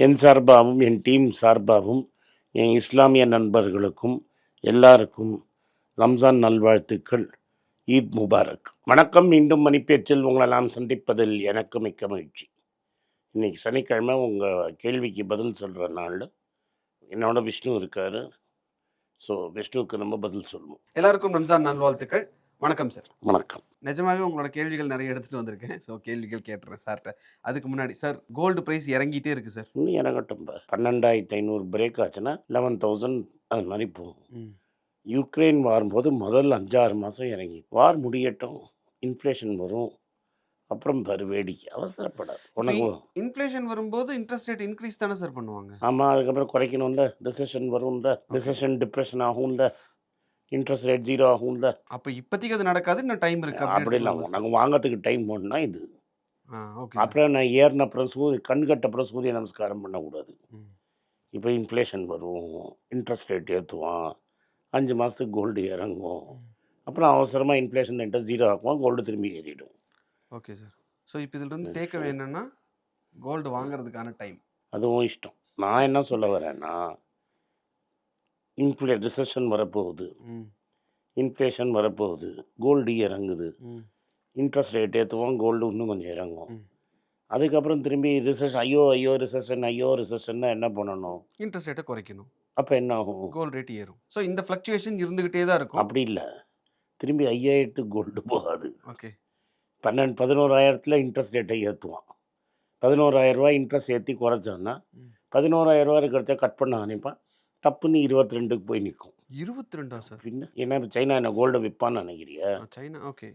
என் சார்பாகவும் என் டீம் சார்பாகவும் என் இஸ்லாமிய நண்பர்களுக்கும் எல்லாருக்கும் ரம்ஜான் நல்வாழ்த்துக்கள். ஈத் முபாரக். வணக்கம். மீண்டும் மணிப்பேச்சில் உங்களெல்லாம் சந்திப்பதில் எனக்கு மிக்க மகிழ்ச்சி. இன்னைக்கு சனிக்கிழமை உங்கள் கேள்விக்கு பதில் சொல்கிற நாள். என்னோட விஷ்ணு இருக்காரு. ஸோ விஷ்ணுவுக்கு நம்ம பதில் சொல்லுவோம். எல்லாருக்கும் ரம்ஜான் நல்வாழ்த்துக்கள். வணக்கம் சார். வணக்கம். நிஜமாவே உங்களோட கேள்விகள் நிறைய எடுத்துட்டு வந்திருக்கேன். ஸோ கேள்விகள் கேட்டுறேன் சார்கிட்ட. அதுக்கு முன்னாடி சார், கோல்டு பிரைஸ் இறங்கிட்டே இருக்கு சார். இன்னும் இறங்கட்டும். 12,500 பிரேக் ஆச்சுன்னா 11,000 அது மாதிரி போகும். யுக்ரைன் வரும்போது முதல் 5-6 மாதம் இறங்கி வார் முடியட்டும், இன்ஃப்ளேஷன் வரும், அப்புறம் வேடிக்கை. அவசரப்படாது. உனக்கு இன்ஃப்ளேஷன் வரும்போது இன்ட்ரெஸ்ட் ரேட் இன்க்ரீஸ் தானே சார் பண்ணுவாங்க? ஆமாம், அதுக்கப்புறம் குறைக்கணும்ல. ரிசெஷன் வரும்ல, ரிசெஷன் டிப்ரெஷன் ஆகும்ல, இன்ட்ரெஸ்ட் ரேட் 0 ஆகும்ல. அப்போ இப்போதைக்கு அது நடக்காது, இன்னும் டைம் இருக்கு. அப்படி இல்லை, நாங்கள் வாங்கிறதுக்கு டைம் வேணும்னா இது. ஓகே. அப்புறம் நான் ஏறின அப்புறம் கண் கட்டப்புறம் சூரிய நமஸ்காரம் பண்ணக்கூடாது. இப்போ இன்ஃப்ளேஷன் வரும், இன்ட்ரெஸ்ட் ரேட் ஏற்றுவான், 5 மாதத்துக்கு கோல்டு இறங்கும், அப்புறம் அவசரமாக இன்ஃப்ளேஷன் ரேட்டை 0 ஆக்குவான், கோல்டு திரும்பி ஏறிடும். Okay sir. ஸோ இப்போ இதிலிருந்து டேக்அவே என்னன்னா, கோல்டு வாங்குறதுக்கான டைம் அதுவும் இஷ்டம். நான் என்ன சொல்ல வரேன்னா, ரிசெஷன் வரப்போகுது, இன்ஃப்ளேஷன் வரப்போகுது, கோல்டு இறங்குது, இன்ட்ரெஸ்ட் ரேட் ஏற்றுவோம், கோல்டு இன்னும் கொஞ்சம் இறங்கும். அதுக்கப்புறம் திரும்பி ஐயோ ரிசெஷன்னா என்ன பண்ணணும்? இன்ட்ரெஸ்ட் ரேட்டை குறைக்கணும். அப்போ என்ன ஆகும்? கோல்டு ரேட் ஏறும். ஸோ இந்த ஃப்ளக்சுவேஷன் இருந்துகிட்டே தான் இருக்கும். அப்படி இல்லை, திரும்பி 5,000த்துக்கு கோல்டு போகாது. ஓகே. 11,000 இன்ட்ரெஸ்ட் ரேட்டை ஏற்றுவான். 11,000 இன்ட்ரெஸ்ட் ஏற்றி குறைச்சான்னா 11,000 இருக்கிறத கட் பண்ண நினைப்பான், தப்புன்னு 22க்கு போய் நிற்கும். 22 சார்? பின்ன என்ன, சைனா என்ன கோல்டை விற்பான்னு நினைக்கிறியா? China. Okay.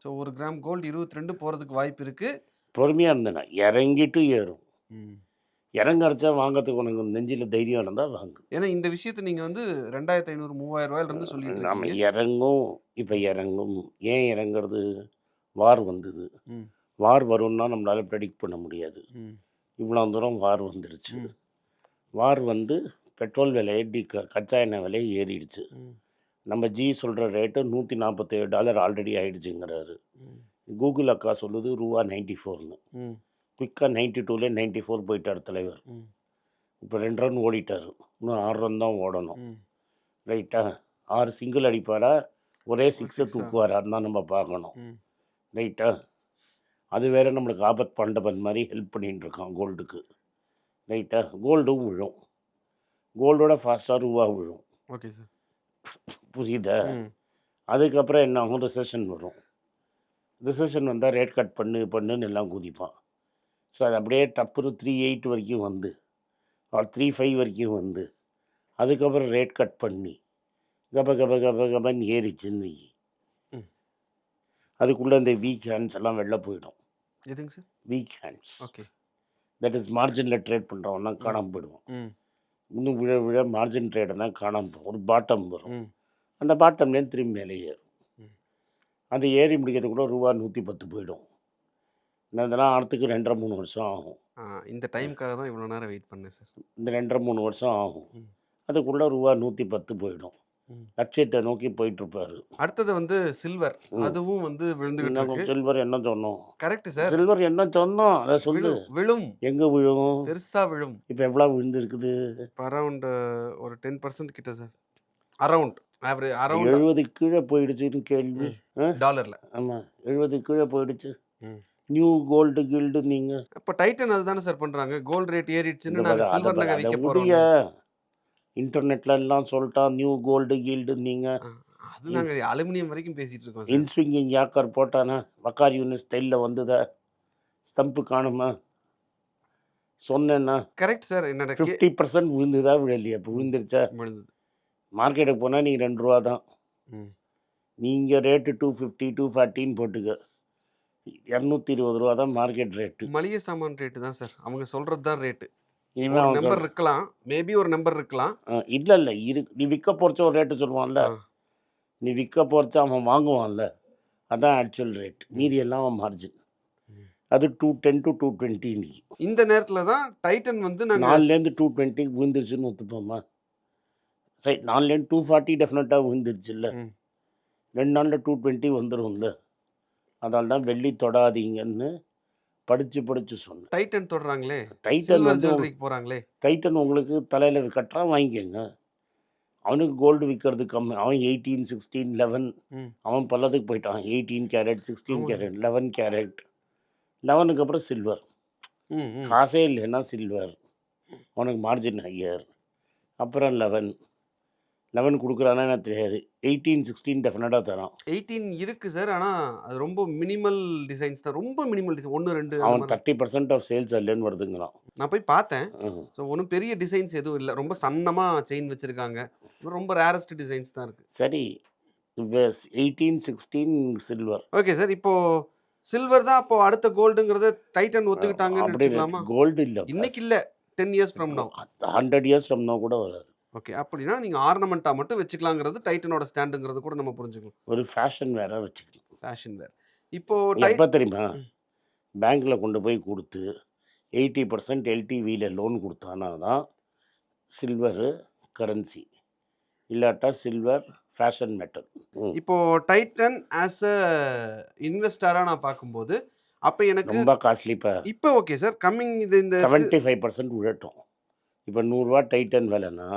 So 1 gram gold 22 போகிறதுக்கு வாய்ப்பு இருக்கு. பொறுமையாக இருந்தேன்னா இறங்கிட்டு ஏறும். இறங்கறச்சா வாங்கிறதுக்கு உனக்கு நெஞ்சில் தைரியம் இருந்தால் வாங்கு. ஏன்னா இந்த விஷயத்தை நீங்கள் வந்து 2,500 3,000 சொல்லிட்டு நம்ம இறங்கும். இப்போ இறங்கும். ஏன் இறங்குறது? வார் வந்தது. வார் வரும்னா நம்மளால் ப்ரெடிக்ட் பண்ண முடியாது. இவ்வளோ தூரம் வார் வந்துருச்சு. வார் வந்து பெட்ரோல் விலை, கச்சா எண்ணெய் விலை ஏறிடுச்சு. நம்ம சொல்கிற ரேட்டு $147 ஆல்ரெடி ஆகிடுச்சுங்கிறாரு. கூகுள் அக்கா சொல்லுது $94ன்னு. குயிக்காக 92ல 94 போயிட்டார் தலைவர். இப்போ 2 ரன் ஓடிட்டார். இன்னும் 6 ரன் தான் ஓடணும். ரைட்டா? 6 சிங்கிள் அடிப்பாரா, ஒரே 6 தூக்குவாரான்னு தான் நம்ம பார்க்கணும். ரைட்டா? அது வேறு நம்மளுக்கு ஆபத் பண்டபன் மாதிரி ஹெல்ப் பண்ணிகிட்டு இருக்கான் கோல்டுக்கு. ரைட்டா? கோல்டும் விழும், கோல்டோட ஃபாஸ்ட்டாக ரூபா விழும். ஓகே சார், புரியுதா? அதுக்கப்புறம் என்ன ஆகும்? ரிசெஷன் வரும். ரிசெஷன் வந்தால் ரேட் கட் பண்ணுன்னு எல்லாம் குதிப்பான். ஸோ அது அப்படியே டப்புன்னு 3.8 வரைக்கும் வந்து, ஒரு 3.5 வரைக்கும் வந்து, அதுக்கப்புறம் ரேட் கட் பண்ணி கபன்னு ஏறிச்சுன்னு வை. அதுக்குள்ளே இந்த வீக் ஹேண்ட்ஸ் எல்லாம் வெளில போயிடும். எதுங்க sir? Weak hands. Okay. That is மார்ஜினில் ட்ரேட் பண்ணுறவன்னா காணாமல் போயிடுவோம். இன்னும் விழ மார்ஜின் ட்ரேடுனா காணாமல் போகும். ஒரு பாட்டம் வரும். அந்த பாட்டம்லேருந்து திரும்பி மேலே ஏறும். அது ஏறி முடிக்கிறதுக்குள்ள ரூபா 110 போயிடும். இதெல்லாம் அடுத்துக்கு 2.5-3 வருஷம் ஆகும். இந்த டைமுக்காக தான் இவ்வளோ நேரம் வெயிட் பண்ணேன் சார். இந்த 2.5-3 வருஷம் ஆகும். அதுக்குள்ளே ரூபா 110 போயிடும். லட்சியத்தை நோக்கி போயிட்டுருப்பாரு. அடுத்தது வந்து சில்வர். அதுவும் வந்து விழுந்துகிட்டு. சில்வர் என்ன சொன்னோம்? Correct sir. சில்வர் என்ன சொன்னோம் அதை சொல்லு. விழும். எங்கே விழும்? பெருசா விழும். இப்போ எவ்வளோ விழுந்துருக்குது? அரௌண்ட் ஒரு 10% கிட்ட சார். அரௌண்ட் 70 கீழே போயிடுச்சுன்னு கேள்வி. டாலரில். ஆமாம், 70 கீழே போயிடுச்சு. நியூ கோல்டு கில்டு நீங்கள் இப்போ டைட்டன் அதுதானே சார் பண்ணுறாங்க. கோல்டு ரேட் ஏறிடுச்சுன்னு நாங்கள் சில்வர் நகை விற்க போகிறோம். இன்டர்நெட்ல எல்லாம் சொல்லிட்டான் நியூ கோல்டு கில்டு. நீங்கள் அது நாங்கள் அலுமினியம் வரைக்கும் பேசிகிட்டு இருக்கோம். இன்ஸ்விங்கிங் யாக்கர் போட்டானா? வக்கார் யூனிஸ் ஸ்டைலில் வந்ததா? ஸ்டம்ப்பு காணுமா? சொன்னேன்னா கரெக்ட் சார். என்னோட 50% விழுந்துதா விழலையா? இப்போ விழுந்துருச்சா? விழுந்தது. மார்க்கெட்டுக்கு போனால் நீங்கள் 2 ரூபா தான். நீங்கள் ரேட்டு 250 240 போட்டுக்க. 220 ரூபா தான் மார்க்கெட் ரேட்டு. மளிகை சாமான் ரேட்டு தான் சார். அவங்க சொல்கிறது தான் ரேட்டு. நம்பர் இருக்கலாம், மேபி ஒரு நம்பர் இருக்கலாம். இல்லை நீ விற்க போகிறச்ச ஒரு ரேட்டு சொல்லுவான்ல, நீ விற்க போகிறச்ச அவன் வாங்குவான்ல, அதான் ஆக்சுவல் ரேட். மீதி எல்லாம் அவன் மார்ஜின். அது 210 to 220 இன்னைக்கு. இந்த நேரத்தில் தான் டைட்டன் வந்து 4லேருந்து 220 விழுந்துருச்சுன்னு ஒத்துப்போமா? சரி, 4லேருந்து 240 டெஃபினட்டாக விழுந்துருச்சு இல்லை? 2 நாளில் 220 வந்துடும்ல. அதனால தான் வெள்ளி தொடாதீங்கன்னு படித்து சொன்னேன். டைட்டன் தொடுறாங்களே, டைட்டன் சில்வர் வந்து ஜுவல்லரிக்கு போறாங்களே. டைட்டன் உங்களுக்கு தலையில் கட்டுறான் வாங்கிக்கோங்க. அவனுக்கு கோல்டு விற்கிறது கம்மி. அவன் 18, 16, 11 ம். அவன் பல்லதுக்கு போயிட்டான். 18 கேரட், 16 ஆமாங்க. Carrot, 11 carrot. 11க்கு அப்புறம் சில்வர். ம், ம். காசே இல்லைன்னா சில்வர். அவனுக்கு மார்ஜின் ஹையர். அப்புறம் 11 கொடுக்குறானா எனக்கு தெரியாது. 18, 16 டெஃபினட்டாக தரான். 18 இருக்கு சார். ஆனா அது ரொம்ப மினிமல் டிசைன்ஸ் தான். ரொம்ப மினிமல் டிசைன். 1, 2 அந்த அவன் மாரி. 30% ஆஃப் சேல்ஸ் அல்லேன்னு வருதுங்கிறான். நான் போய் பார்த்தேன். ம். ஸோ ஒண்ணும் பெரிய டிசைன்ஸ் எதுவும் இல்ல. ரொம்ப சன்னமா செயின் வச்சிருக்காங்க. ரொம்ப ரேரஸ்ட் டிசைன்ஸ் தான் இருக்கு. சரி. 18, 16 சில்வர். Okay sir. இப்போ சில்வர் தான் அப்போ அடுத்த கோல்டுங்கிறத டைட்டன் ஒத்துக்கிட்டாங்கன்னு அப்படி வச்சுக்கலாமா? கோல்டு இல்லை. இன்னைக்கு இல்ல. 10 years from now. 100 years from now கூட வராது. ஓகே. அப்படின்னா நீங்க ஆர்னமெண்ட்டா மட்டும் வச்சுக்கலாங்கிறது டைட்டனோட ஸ்டாண்டுங்கிறது கூட நம்ம புரிஞ்சுக்கலாம். ஒரு ஃபேஷன் வேற வச்சுக்கலாம். ஃபேஷன் வேர். இப்போ எப்போ தெரியுமா? பேங்க்கில் கொண்டு போய் கொடுத்து 80% எல்டிவியில் லோன் கொடுத்தானா தான் சில்வரு கரன்சி. இல்லாட்டா சில்வர் ஃபேஷன் மெட்டல். இப்போ டைட்டன் ஆஸ் அ இன்வெஸ்டரா நான் பார்க்கும்போது அப்ப எனக்கு ரொம்ப காஸ்ட்லி. இப்போ ஓகே சார். கம்மிங் இந்த 75% விழட்டும். இப்போ 100 ரூபா டைட்டன் விலைன்னா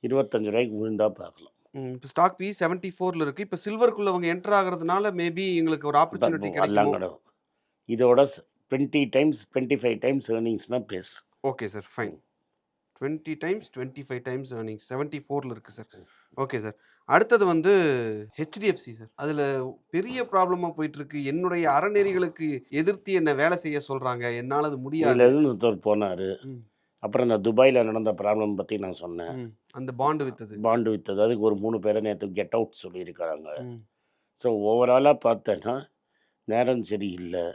25 ரூபாய்க்கு விழுந்தா பார்க்கலாம். இப்போ ஸ்டாக் பி 74ல இருக்கு. இப்போ சில்வருக்குள்ள அவங்க என்டர் ஆகுறதுனால மேபி எங்களுக்கு ஒரு ஆப்பர்ச்சுனிட்டி எல்லாம் கிடைக்குமோ? கிடையாது. இதோட 20 டைம்ஸ் 25 டைம்ஸ் ஏர்னிங்ஸ்னா base. Okay sir. Fine. 20 times 25 times earnings 74ல இருக்கு சார். Okay sir. அடுத்தது வந்து ஹெச்டிஎஃப்சி சார். அதுல பெரிய ப்ராப்ளமா போயிட்டு இருக்கு. என்னுடைய அறநெறிகளுக்கு எதிர்த்து என்ன வேலை செய்ய சொல்றாங்க. என்னால அது முடியாது. இதுலேருந்து ஒருத்தர் போனார். அப்புறம் இந்த துபாயில் நடந்த ப்ராப்ளம் பற்றி நான் சொன்னேன். அந்த பாண்டு வித்தது. பாண்டு வித்தது. அதுக்கு ஒரு 3 பேரை நேற்று கெட் அவுட் சொல்லியிருக்கிறாங்க. ஸோ ஓவராலாக பார்த்தேன்னா நேரம் சரியில்லை.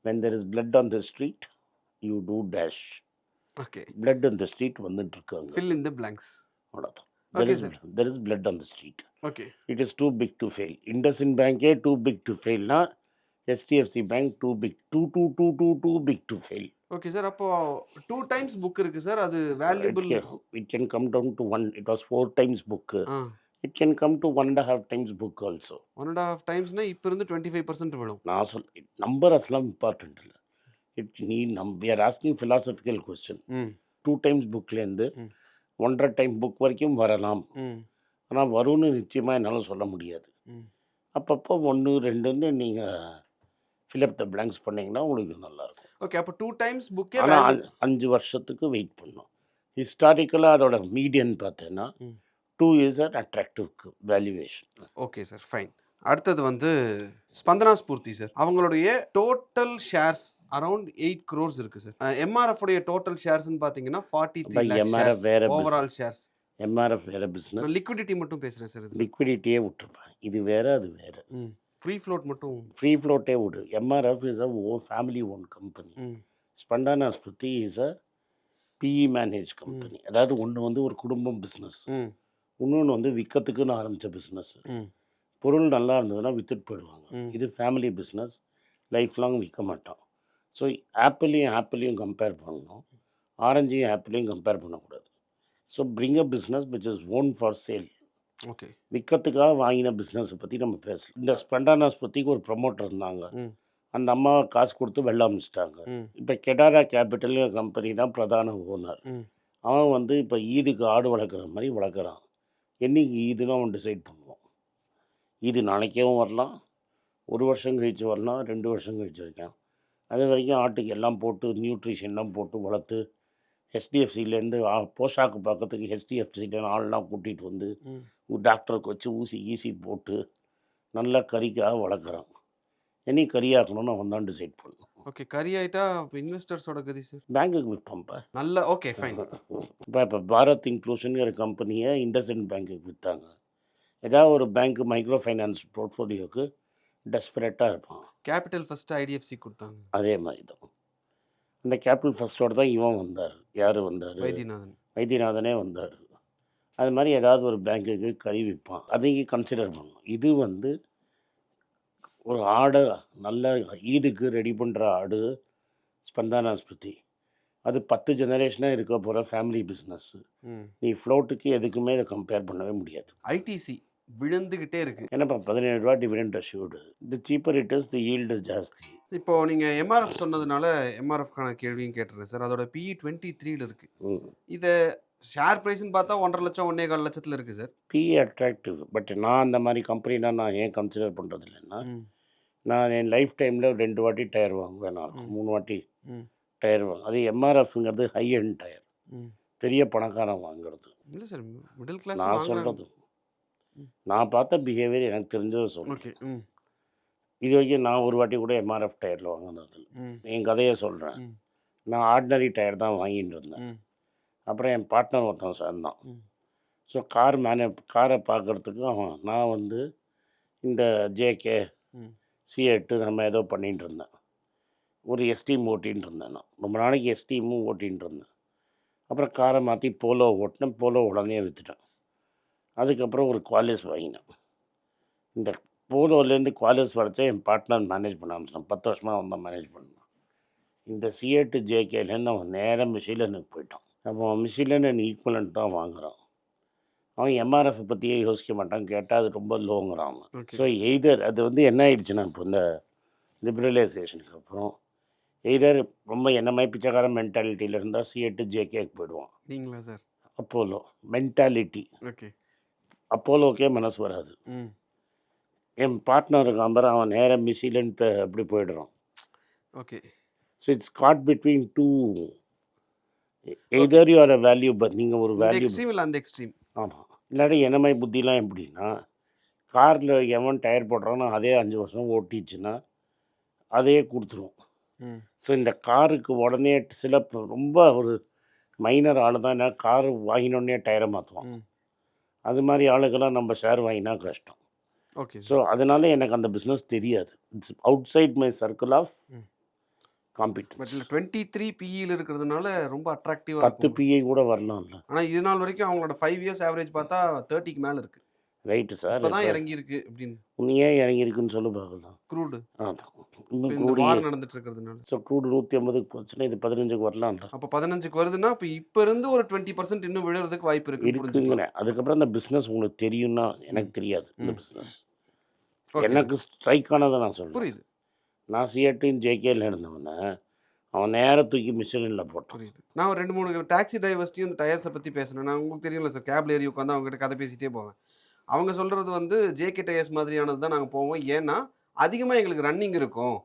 when there is blood on the street you do dash. Okay. blood on the street வந்துட்டு இருக்காங்க. fill in the blanks. அவ்வளோதான். Okay, sir. there is blood on the street. Okay. it is too big to fail. IndusInd Banke too big to failனா HDFC bank too big too big to fail. Okay sir. அப்போ 2 times book இருக்கு sir. அது valuable. it can come down to 1. it was 4 times book. it can come to 1.5 times book also. 1.5 டைம்ஸ்னா இப்போ இருந்து 25% விழும். நான் நம்பர்ஸ்லாம் important இல்லை. we are asking philosophical question. 2 times புக்லேருந்து 1.5 time book வரைக்கும் வரலாம். ஆனால் வரும்னு நிச்சயமாக என்னால் சொல்ல முடியாது. அப்பப்போ 1, 2ன்னு நீங்கள் ஃபில்அப் த பிளாங்க்ஸ் பண்ணிங்கன்னா உங்களுக்கு நல்லாயிருக்கும். ஓகே. அப்போ 2 டைம்ஸ் புக்கே. ஆனால் 5 வருஷத்துக்கு வெயிட் பண்ணணும். ஹிஸ்டாரிக்கலாக அதோட மீடியன் பார்த்தேன்னா 2 years are attractive valuation. Okay sir. Fine. அடுத்தது வந்து ஸ்பந்தனா ஸ்பூர்த்தி சார். அவங்களுடைய டோட்டல் ஷேர்ஸ் அரௌண்ட் 8 crores இருக்கு சார். எம்ஆர்எஃப் உடைய டோட்டல் ஷேர்ஸ்னு பார்த்தீங்கன்னா 43 lakh MRF வேற ஷேர்ஸ் ஓவரால் ஷேர்ஸ். MRF வேறு பிஸ்னஸ். லிக்விடிட்டி மட்டும் பேசுகிறேன் சார். இது லிக்விடிட்டியே விட்டுருப்பேன். இது வேறு அது வேறு. ஃப்ரீ ஃப்ளோட் மட்டும். ஃப்ரீ ஃப்ளோட்டே விடு. MRF is a family own company. Spandana Sphoorty is a PE manage company. அதாவது ஒன்று வந்து ஒரு குடும்பம் பிஸ்னஸ், இன்னொன்று வந்து விற்கிறதுக்குன்னு ஆரம்பித்த பிஸ்னஸ். பொருள் நல்லா இருந்ததுன்னா வித்துட்டு போயிடுவாங்க. இது ஃபேமிலி பிஸ்னஸ், லைஃப் லாங் விற்க மாட்டான். ஸோ ஆப்பிளையும் கம்பேர் பண்ணணும், ஆரஞ்சையும் ஆப்பிளையும் கம்பேர் பண்ணக்கூடாது. So bring a business which is on for sale. Okay. விற்கிறதுக்காக வாங்கின பிஸ்னஸை பற்றி நம்ம பேசலாம். இந்த ஸ்பந்தனா ஸ்பூர்த்திக்கு ஒரு ப்ரொமோட்டர் இருந்தாங்க. அந்த அம்மா காசு கொடுத்து வெள்ள அமைச்சிட்டாங்க. இப்போ கெடாரா கேபிட்டல் கம்பெனி தான் பிரதான ஓனர். அவன் வந்து இப்போ ஈதுக்கு ஆடு வளர்க்குற மாதிரி வளர்க்குறான். என்னைக்கு ஈதுன்னு அவன் டிசைட் பண்ணுவான். ஈது நாளைக்கும் வரலாம், 1 வருஷம் கழிச்சு வரலாம், 2 வருஷம் கழிச்சு இருக்கான். அது வரைக்கும் ஆட்டுக்கு எல்லாம் போட்டு நியூட்ரிஷன்லாம் போட்டு வளர்த்து ஹெச்டிஎஃப்சிலேருந்து போஷாக்கு பார்க்கறதுக்கு ஹெச்டிஎஃப்சிலேருந்து ஆள்லாம் கூட்டிகிட்டு வந்து டாக்டருக்கு வச்சு ஊசி போட்டு நல்லா கறிக்காக வளர்க்குறான். என்னை கறியாக்கணும்னு அவன் தான் டிசைட் பண்ணும். ஓகே. கறி ஆயிட்டா இன்வெஸ்டர்ஸோட கதி சார். பேங்க்குக்கு விற்பான்ப்பா. நல்ல. Okay fine. இப்போ பாரத் இன்க்ளூஷனுங்கிற கம்பெனியை IndusInd பேங்க்குக்கு விற்றாங்க. ஏதாவது ஒரு பேங்க் மைக்ரோ ஃபைனான்ஸ் போர்ட்ஃபோலியோவுக்கு டெஸ்பரேட்டாக இருப்பான். கேபிட்டல் ஃபர்ஸ்ட் IDFC கொடுத்தாங்க. அதே மாதிரி தான் அந்த கேபிட்டல் ஃபர்ஸ்டோடு தான் இவன் வந்தார். யார் வந்தார்? வைத்தியநாதனே வந்தார். அது மாதிரி ஏதாவது ஒரு பேங்க்குக்கு கறி விற்பான். அதையும் கன்சிடர் பண்ணணும். இது வந்து ஒரு ஆடை நல்ல ஈதுக்கு ரெடி பண்ணுற ஆடு ஸ்பந்தனா ஸ்பூர்த்தி. அது 10 ஜெனரேஷனாக இருக்க போகிற ஃபேமிலி பிஸ்னஸ். நீ ஃப்ளோட்டுக்கு எதுக்குமே இதை கம்பேர் பண்ணவே முடியாது. ITC விழுந்துகிட்டே இருக்கு. என்னப்பா 17 ரூபா dividend assured. The cheaper it is the yield ஜாஸ்தி. இப்போ நீங்க எம்ஆர்எஃப் சொன்னதுனால எம்ஆர்எஃப்க்கான கேள்வியும் கேட்டுறேன் சார். அதோட பிஇ 23ல இருக்கு. ம். இத ஷேர் பிரைஸ்ன்னு பார்த்தா 1,50,000 1,4 லட்சத்துல இருக்கு சார். BE attractive. பட் நான் அந்த மாதிரி கம்பெனினா நான் ஏன் கன்சிடர் பண்ணுறது இல்லைன்னா, ம். நான் என் லைஃப் டைமில் 2 வாட்டி டயர் வாங்குவேன் நான். ம். 3 வாட்டி ம். டயர் வாங்க. அது எம்ஆர்எஃப்ங்கிறது ஹை எண்ட் டயர். ம். பெரிய பணக்காரன் வாங்குறது. இல்ல சார். மிடில் கிளாஸ் நான் வாங்குறாங்க. சொல்கிறது. ம். நான் பார்த்த பிஹேவியர் எனக்கு தெரிஞ்சதை சொல்கிறேன். ஓகே. ம். இது வரைக்கும் நான் ஒரு வாட்டி கூட எம்ஆர்எஃப் டயரில் வாங்கினது. ம். என் கதையை சொல்கிறேன். ம். நான் ஆர்டினரி டயர் தான் வாங்கிட்டு இருந்தேன். ம். அப்புறம் என் பார்ட்னர் ஒருத்தன் சேர்ந்தான். ம். ஸோ காரை பார்க்குறதுக்கு நான் வந்து இந்த ஜேகே ம். C8 நம்ம ஏதோ பண்ணிகிட்டு இருந்தேன். ஒரு எஸ்டீம் ஓட்டின்னு இருந்தேன் நான். ரொம்ப நாளைக்கு எஸ்டீமும் ஓட்டின்னு இருந்தேன். அப்புறம் காரை மாற்றி போலோ ஓட்டினேன். போலோ உடனே விற்றுட்டேன். அதுக்கப்புறம் ஒரு குவாலிஸ் வாங்கினேன். இந்த போலோலேருந்து குவாலிஸ் வரைச்சா என் பார்ட்னர் மேனேஜ் பண்ண ஆரம்பிச்சிட்டான். 10 வருஷமாக அவன் தான் மேனேஜ் பண்ணான். இந்த C8 ஜேகேலேருந்து அவன் நேராக மிஷிலனுக்கு போயிட்டான். அப்போ அவன் மிஷிலன் ஈக்குவலண்ட் தான் வாங்குறான். அவன் எம்ஆர்எஃப் பற்றியே யோசிக்க மாட்டான். கேட்டால் அது ரொம்ப லோங்கிறான் அவன். ஓகே. ஸோ எய்தர் அது வந்து என்ன ஆயிடுச்சுன்னா, இப்போ இந்த லிபரலைசேஷனுக்கு அப்புறம் எய்தர் ரொம்ப என்ன மாதிரி பிச்சைக்கார மென்டாலிட்டியில் இருந்தால் C8 ஜேகேக்கு போயிடுவான். நீங்களா சார்? Apollo mentality. ஓகே. அப்போலோக்கே மனசு வராது. ம். என் பார்ட்னர் இருக்கான் பாரு, அவன் நேராக மிஷிலன்ட்டு அப்படி போயிடுறான். Okay. So it's caught between two. Either you are a value, but நீங்கள் ஒரு இந்த வேல்யூ. எக்ஸ்ட்ரீம் இல்ல அந்த எக்ஸ்ட்ரீம். ஆமாம். இல்லாட்டி என்ன மாதிரி புத்திலாம் எப்படின்னா, காரில் எவன் டயர் போடுறானோ அதே 5 வருஷம் ஓட்டிச்சுன்னா அதையே கொடுத்துரும். ம். ஸோ இந்த காருக்கு உடனே ரொம்ப ஒரு மைனர் ஆள் தான் என்ன கார் வாங்கினோடனே டயரை மாற்றுவான். ம். அது மாதிரி ஆளுக்கெல்லாம் நம்ம ஷேர் வாங்கினா கஷ்டம். ஓகே. ஸோ அதனால எனக்கு அந்த பிஸ்னஸ் தெரியாது. It's outside my circle of hmm. But competence. இல்ல 23 பிஇல இருக்கிறதுனால ரொம்ப அட்ராக்டிவா 10 இருக்கும். பிஐ கூட வரலாம்ல. ஆனா இது நாள் வரைக்கும் அவங்களோட 5 இயர்ஸ் ஆவரேஜ் பார்த்தா 30க்கு மேல இருக்கு. Right sir. இப்பதான் இப்போ இறங்கி இருக்கு அப்படின்னு. நீ ஏன் இறங்கியிருக்குன்னு சொல்லி பார்க்கலாம். க்ரூடு இன்னும் இந்த க்ரூடு. வார் நடந்துட்டு இருக்கிறதுனால. ஸோ க்ரூடு 150க்கு போச்சுன்னா இது 15க்கு வரலாம்ல. அப்ப 15க்கு வருதுன்னா அப்ப இப்ப இருந்து ஒரு 20% இன்னும் விழுறதுக்கு வாய்ப்பு இருக்குன்னு புரிஞ்சுக்கலாம். இருக்குங்கிறேன். அதுக்கப்புறம் இந்த பிஸ்னஸ் உங்களுக்கு தெரியும்னா எனக்கு தெரியாது. இந்த ம். Business okay. எனக்கு ஸ்ட்ரைக் ஆனதை நான் சொல்கிறேன். புரியுது. நான் C8 ஜேகேல இருந்தவனை அவன் நேரா தூக்கி மிஷினில் போட்டான். புரியுது. நான் ஒரு 2, 3 டாக்ஸி டிரைவர்ஸ்டையும் இந்த டயர்ஸை பத்தி பேசினேன். நான் உங்களுக்கு தெரியும்ல சார், கேப்ல ஏறி உட்காந்து அவங்க கிட்ட கதை பேசிட்டே போவேன். அவங்க சொல்றது வந்து ஜேகே டயர்ஸ் மாதிரியானது தான் நாங்க போவோம். ஏன்னா அதிகமா எங்களுக்கு ரன்னிங் இருக்கும்.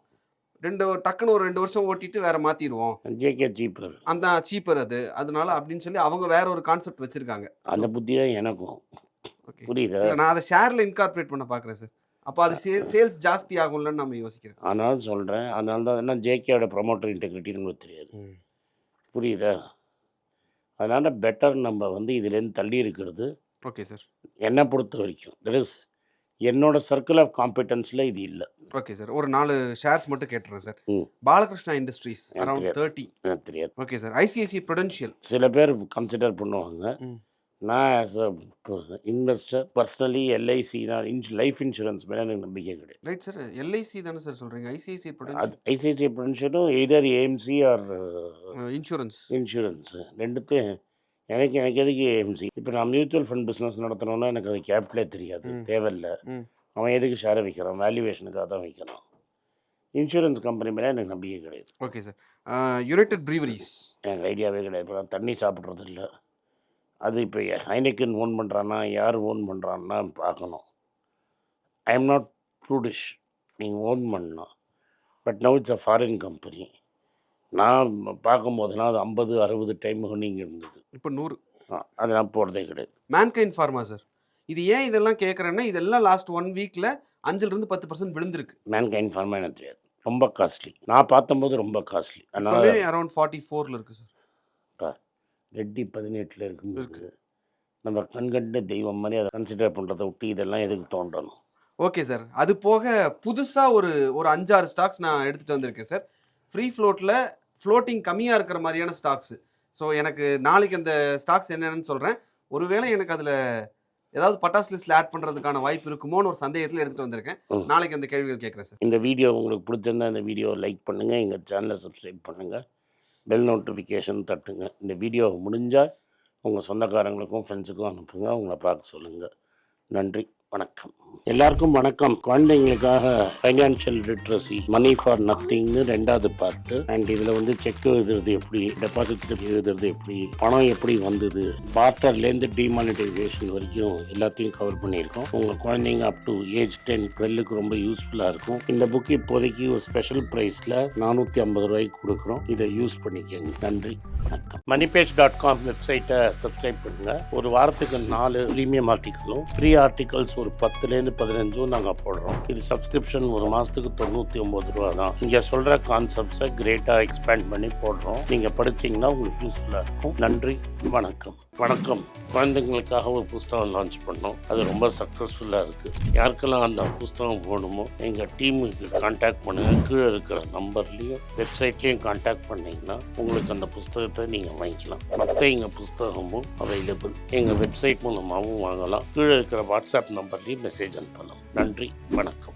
டக்குன்னு ஒரு 2 வருஷம் ஓட்டிட்டு வேற மாத்திடுவோம். JK cheaper. அந்த சீப்பர் அது. அதனால அப்படின்னு சொல்லி அவங்க வேற ஒரு கான்செப்ட் வச்சிருக்காங்க. அந்த புத்தி தான் எனக்கும். ஓகே. புரியுதா? இல்ல நான் அதை ஷேர்ல இன்கார்பரேட் பண்ண பார்க்குறேன் சார். அப்போ அது சேல்ஸ் ஜாஸ்தி ஆகும்லன்னு நம்ம யோசிக்கிறேன். அதனால சொல்கிறேன். அதனால தான் என்ன ஜேகேயோட ப்ரொமோட்டர் இன்டெகிரிட்டின்னு உங்களுக்கு தெரியாது. புரியுதா? அதனால் பெட்டர் நம்ம வந்து இதுலேருந்து தள்ளி இருக்கிறது. Okay sir. என்னை பொறுத்த வரைக்கும் தெர் இஸ் என்னோட சர்க்கிள் ஆஃப் காம்பிட்டன்ஸில் இது இல்லை. Okay sir. ஒரு 4 ஷேர்ஸ் மட்டும் கேட்டுறேன் சார். ம். பாலகிருஷ்ணா இண்டஸ்ட்ரீஸ் எனக்கு அரௌண்ட் தெரியாது. 30. எனக்கு தெரியாது. Okay sir. ICICI Prudential. சில பேர் கன்சிடர் பண்ணுவாங்க. நான் as a investor personally LIC life insurance மேலே எனக்கு நம்பிக்கை கிடையாது. Right sir. எல்ஐசி தானே சார் சொல்றீங்க? ஐசிஐசிஐ அது ப்ருடென்ஷியல் ஐசிஐசிஐ ப்ருடென்ஷியலும் either AMC or insurance. Insurance ரெண்டுத்தையும் எனக்கு எதுக்கு ஏஎம்சி. இப்போ நான் மியூச்சுவல் ஃபண்ட் பிஸ்னஸ் நடத்தணும்னா எனக்கு அது கேபிட்டலே தெரியாது. தேவையில்லை. அவன் எதுக்கு ஷேரை வைக்கிறான்? வேல்யூவேஷனுக்காக தான் வைக்கிறான். இன்சூரன்ஸ் கம்பெனி மேலே எனக்கு நம்பிக்கை கிடையாது. Okay sir. United breweries. எனக்கு ஐடியாவே கிடையாது. இப்போ நான் தண்ணி சாப்பிட்றது இல்லை. அது இப்போ ஹைனெக்கன் ஓன் பண்ணுறான்னா யார் ஓன் பண்ணுறான்னா பார்க்கணும். I am not prudish. நீங்கள் ஓன் பண்ணலாம். But now it's a foreign company. நான் பார்க்கும்போதுனா அது 50, 60 டைம் ஹர்னிங் இருந்தது. இப்போ 100. அது நான் போகிறதே கிடையாது. Mankind pharma sir. இது ஏன் இதெல்லாம் கேட்குறேன்னா இதெல்லாம் லாஸ்ட் 1 வீக்கில் 5லிருந்து 10% விழுந்திருக்கு. மேன்கைண்ட் ஃபார்மா எனக்கு தெரியாது. ரொம்ப காஸ்ட்லி. நான் பார்த்தம்போது ரொம்ப காஸ்ட்லி. அதனால் இப்போவே அரௌண்ட் 44ல் இருக்குது சார். ரெட்டி 18ல் இருக்கும்போது நம்ம கண்கண்ட தெய்வம் மாதிரி அதை கன்சிடர் பண்ணுறதை விட்டு இதெல்லாம் எதுக்கு தோன்றணும்? Okay sir. அது போக புதுசாக ஒரு 5-6 ஸ்டாக்ஸ் நான் எடுத்துகிட்டு வந்திருக்கேன் சார். ஃப்ரீ ஃப்ளோட்டிங் கம்மியாக இருக்கிற மாதிரியான ஸ்டாக்ஸு. ஸோ எனக்கு நாளைக்கு அந்த ஸ்டாக்ஸ் என்னென்னு சொல்கிறேன். ஒருவேளை எனக்கு அதில் ஏதாவது பட்டாஸ் லிஸ்ட்டில் ஆட் பண்ணுறதுக்கான வாய்ப்பு இருக்குமோன்னு ஒரு சந்தேகத்தில் எடுத்துகிட்டு வந்திருக்கேன். நாளைக்கு அந்த கேள்விகள் கேட்குறேன் சார். இந்த வீடியோ உங்களுக்கு பிடிச்சிருந்தா இந்த வீடியோவை லைக் பண்ணுங்கள். எங்கள் சேனலை சப்ஸ்கிரைப் பண்ணுங்கள். பெல் நோட்டிஃபிகேஷன் தட்டுங்க. இந்த வீடியோ முடிஞ்சால் உங்கள் சொந்தக்காரங்களுக்கும் ஃப்ரெண்ட்ஸுக்கும் அனுப்புங்க. அவங்கள பார்க்க சொல்லுங்கள். நன்றி. வணக்கம். எல்லாருக்கும் வணக்கம். குழந்தைங்களுக்காக ஃபைனான்ஷியல் லிட்ரஸி மணி ஃபார் நத்திங்னு 2வது பார்ட்டு. அண்ட் இதில் வந்து செக் எழுதுறது எப்படி, டெபாசிட் ஸ்லிப் எழுதுறது எப்படி, பணம் எப்படி வந்தது, பார்ட்டர்லேருந்து டிமானிட்டைசேஷன் வரைக்கும் எல்லாத்தையும் கவர் பண்ணியிருக்கோம். உங்கள் குழந்தைங்க அப் டு ஏஜ் 10-12க்கு ரொம்ப யூஸ்ஃபுல்லாக இருக்கும். இந்த புக் இப்போதைக்கு ஒரு ஸ்பெஷல் ப்ரைஸில் 450 ரூபாய்க்கு கொடுக்குறோம். இதை யூஸ் பண்ணிக்கங்க. நன்றி, வணக்கம். moneypage.com வெப்சைட்டை சப்ஸ்கிரைப் பண்ணுங்கள். ஒரு வாரத்துக்கு 4 ப்ரீமியம் ஆர்டிக்கலும் ஃப்ரீ ஆர்டிகல்ஸ் ஒரு 10லேருந்து 15 நாங்கள் போடுறோம். இது சப்ஸ்கிரிப்ஷன் ஒரு மாதத்துக்கு 99 ரூபா தான். இங்கே சொல்கிற கான்செப்ட்ஸை கிரேட்டாக எக்ஸ்பேண்ட் பண்ணி போடுறோம். நீங்கள் படிச்சிங்கன்னா உங்களுக்கு யூஸ்ஃபுல்லாக இருக்கும். நன்றி, வணக்கம். வணக்கம். குழந்தைங்களுக்காக ஒரு புஸ்தகம் லான்ச் பண்ணோம். அது ரொம்ப சக்ஸஸ்ஃபுல்லாக இருக்குது. யாருக்கெல்லாம் அந்த புஸ்தகம் போகணுமோ எங்கள் டீமுக்கு கான்டாக்ட் பண்ணுங்கள். கீழே இருக்கிற நம்பர்லேயும் வெப்சைட்லேயும் கான்டாக்ட் பண்ணிங்கன்னா உங்களுக்கு அந்த புஸ்தகத்தை நீங்கள் வாங்கிக்கலாம். மற்ற எங்கள் புஸ்தகமும் அவைலபிள். எங்கள் வெப்சைட் மூலமாகவும் வாங்கலாம். கீழே இருக்கிற வாட்ஸ்அப் நம்பர்லேயும் மெசேஜ் அனுப்பலாம். நன்றி, வணக்கம்.